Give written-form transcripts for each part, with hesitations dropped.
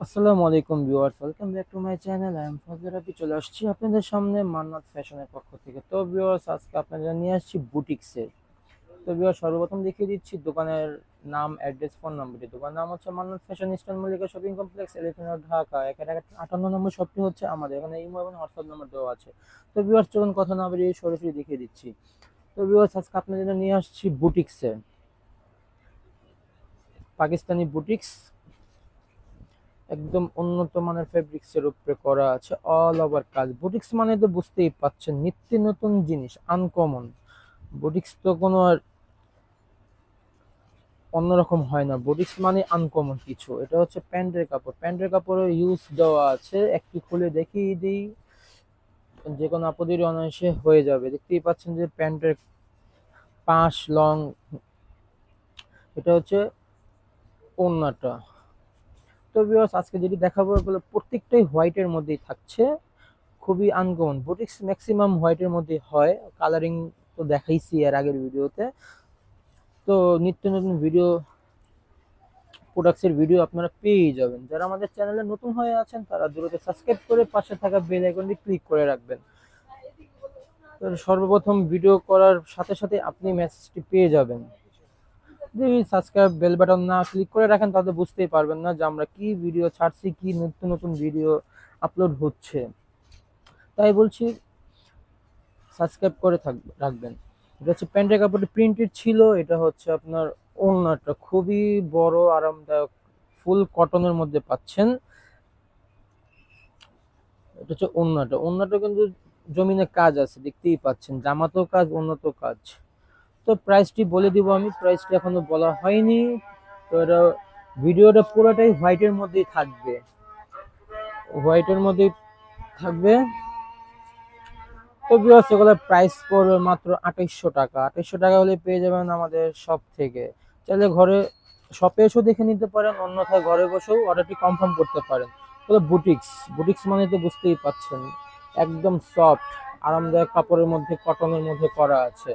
আসসালামু আলাইকুম viewers, welcome back to my channel. I am Fazle Rabbi. চলে আসছি আপনাদের সামনে মান্নাত ফ্যাশনের পক্ষ থেকে। তো ভিউয়ার্স, আজকে আপনাদের নিয়ে আসছি বুটিক্সের। তো ভিউয়ার্স, সর্বপ্রথম দেখিয়ে দিচ্ছি দোকানের নাম, অ্যাড্রেস, ফোন নাম্বারটি। দোকানের নাম হচ্ছে Mannat Fashion, Eastern Mallika shopping complex, Elephant Road, Dhaka. এখানে 58 নম্বর শপটি হচ্ছে আমাদের। এখানে ইমো এবং হোয়াটসঅ্যাপ নাম্বার দেওয়া আছে। তো ভিউয়ার্স, চলুন কথা না বেরিয়ে সরাসরি দেখিয়ে দিচ্ছি। তো ভিউয়ার্স, আজকে আপনাদের জন্য নিয়ে আসছি বুটিক্সের, পাকিস্তানি বুটিক্স। একদম উন্নত মানের ফেব্রিক্স এর উপরে করা আছে, অল ওভার কাজ। বুটিক্স মানে তো বুঝতেই পাচ্ছেন, নিত্য নতুন জিনিস, আনকমন। বুটিক্স তো কোনো আর অন্যরকম হয় না, বুটিক্স মানে আনকমন কিছু। এটা হচ্ছে প্যান্টের কাপড়, প্যান্টের কাপড়ে ইউজ দেওয়া আছে। একটু খুলে দেখিয়ে দিই, যে কোনো আপদেরই অনায়াসে হয়ে যাবে। দেখতেই পাচ্ছেন যে প্যান্টের পাশ লং। এটা হচ্ছে ওড়নাটা। তো ভিউয়ার্স, আজকে যেটি দেখাবো এগুলো প্রত্যেকটাই হোয়াইটের মধ্যেই থাকছে, খুবই আনকমন। বুটিক্স ম্যাক্সিমাম হোয়াইটের মধ্যে হয়, কালারিং তো দেখাইছি এর আগের ভিডিওতে। তো নিত্য নতুন ভিডিও, প্রোডাক্টসের ভিডিও আপনারা পেয়ে যাবেন। যারা আমাদের চ্যানেলে নতুন হয়ে আছেন তারা দ্রুত সাবস্ক্রাইব করে পাশে থাকা বেল আইকনটি ক্লিক করে রাখবেন। তো সর্বপ্রথম ভিডিও করার সাথে সাথে আপনি মেসেজটি পেয়ে যাবেন। যদি সাবস্ক্রাইব বেল বাটন না ক্লিক করে রাখেন তাহলে বুঝতেই পারবেন না যে আমরা কি ভিডিও ছাড়ছি, কি নিত্য নতুন ভিডিও আপলোড হচ্ছে। তাই বলছি, সাবস্ক্রাইব করে রাখবেন। এটা হচ্ছে প্যান্টের কাপড়টি প্রিন্টেড ছিল। এটা হচ্ছে আপনার ওড়নাটা খুবই বড়, আরামদায়ক, ফুল কটনের মধ্যে পাচ্ছেন। এটা হচ্ছে ওড়নাটা, ওড়নাটা কিন্তু জমিনে কাজ আছে, দেখতেই পাচ্ছেন। জামাতেও কাজ, ওড়নাতেও কাজ। তো প্রাইসটি বলে দিব আমি, প্রাইসটি এখনো বলা হয়নি। তো এটা ভিডিওটা পুরোটাই হোয়াইটের মধ্যেই থাকবে, হোয়াইটের মধ্যেই থাকবে। তো ভিউয়ার্স, এগুলোর প্রাইস পড়বে মাত্র 2800 টাকা। 2800 টাকা হলে পেয়ে যাবেন আমাদের শপ থেকে। চাইলে ঘরে শপে এসেও দেখে নিতে পারেন, অন্যথায় ঘরে বসেও অর্ডারটি কনফার্ম করতে পারেন। এগুলো বুটিক্স, বুটিক্স মানে তো বুঝতেই পাচ্ছেন, একদম সফট আরামদায়ক কাপড়ের মধ্যে, কটনের মধ্যে করা আছে।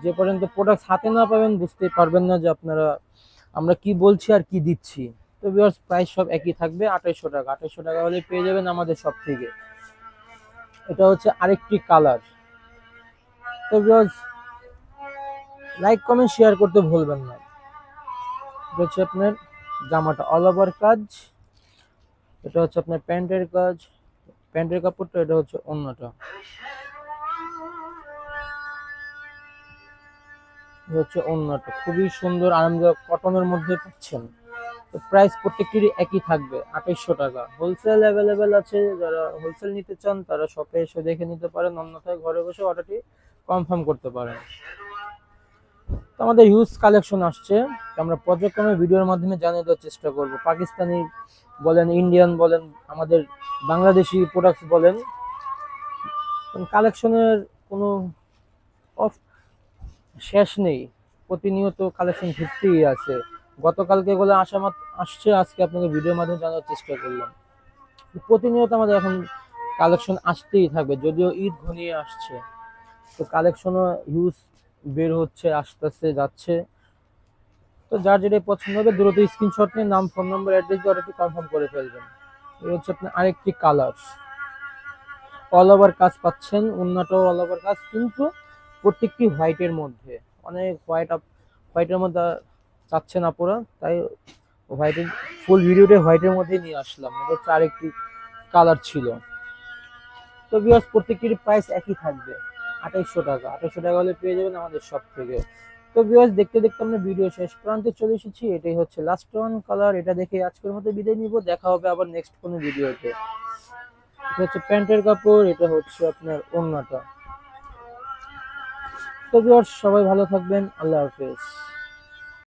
যে পর্যন্ত প্রোডাক্ট হাতে না পাবেন বুঝতেই পারবেন না যে আপনারা আমরা কি বলছি আর কি দিচ্ছি। তো ভিউয়ার্স, প্রাইস সব একই থাকবে, 2800 টাকা। 2800 টাকা হলে পেয়ে যাবেন আমাদের শপ থেকে। এটা হচ্ছে আরেকটি কালার। তো ভিউয়ার্স, লাইক কমেন্ট শেয়ার করতে ভুলবেন না। এটা হচ্ছে আপনার জামাটা অল ওভার কাজ। এটা হচ্ছে আপনার প্যান্টের কাজ, প্যান্টের কাপড়টা। এটা হচ্ছে ওড়নাটা, এটা হচ্ছে ওড়নাটা খুবই সুন্দর আরামদায়ক কটনের মধ্যে পাচ্ছেন। তো প্রাইস প্রত্যেকটিরই একই থাকবে, 2800 টাকা। হোলসেল অ্যাভেলেবেল আছে, যারা হোলসেল নিতে চান তারা শপে এসে দেখে নিতে পারেন, অন্যথায় ঘরে বসে অর্ডারটি কনফার্ম করতে পারেন। তো আমাদের হিউজ কালেকশন আসছে, আমরা পর্যায়ক্রমে ভিডিওর মাধ্যমে জানিয়ে দেওয়ার চেষ্টা করব। পাকিস্তানি বলেন, ইন্ডিয়ান বলেন, আমাদের বাংলাদেশি প্রোডাক্টস বলেন, কালেকশনের কোনো অফ শেষ নেই। প্রতিনিয়ত কালেকশন ঘুরতেই আছে। গতকালকে এগুলো আসছে, আজকে আপনাকে ভিডিওর মাধ্যমে জানার চেষ্টা করলাম। প্রতিনিয়ত আমাদের এখন কালেকশন আসতেই থাকবে, যদিও ঈদ ঘনিয়ে আসছে। তো কালেকশনও হিউজ বের হচ্ছে, আসতেছে, যাচ্ছে। তো যার যেটাই পছন্দ হবে দ্রুত স্ক্রিনশট নিয়ে নাম, ফোন নম্বর, অ্যাড্রেস দিয়ে অর্ডারটি কনফার্ম করে ফেলবেন। এই হচ্ছে আপনার আরেকটি কালার, অল ওভার কাজ পাচ্ছেন, ওন্নাটাও অল ওভার কাজ, কিন্তু প্রত্যেকটি হোয়াইটের মধ্যে। অনেক হোয়াইটের মধ্যে চাচ্ছেন আপুরা, তাই হোয়াইটের ফুল ভিডিওটা হোয়াইটের মধ্যে নিয়ে আসলাম। এটা হচ্ছে আরেকটি কালার ছিল। তো ভিউয়ার্স, প্রত্যেকটির প্রাইস একই থাকবে, 2800 টাকা। 2800 টাকা হলে পেয়ে যাবেন আমাদের সব থেকে। তো ভিউয়ার্স, দেখতে দেখতে আমরা ভিডিও শেষ প্রান্তে চলে এসেছি। এটাই হচ্ছে লাস্ট ওয়ান কালার। এটা দেখে আজকের মতো বিদায় নিব, দেখা হবে আবার নেক্সট কোনো ভিডিওতে। এটা হচ্ছে প্যান্টের কাপড়, এটা হচ্ছে আপনার ওড়নাটা। তো ভিউয়ার্স, সবাই ভালো থাকবেন, আল্লাহ হাফেজ।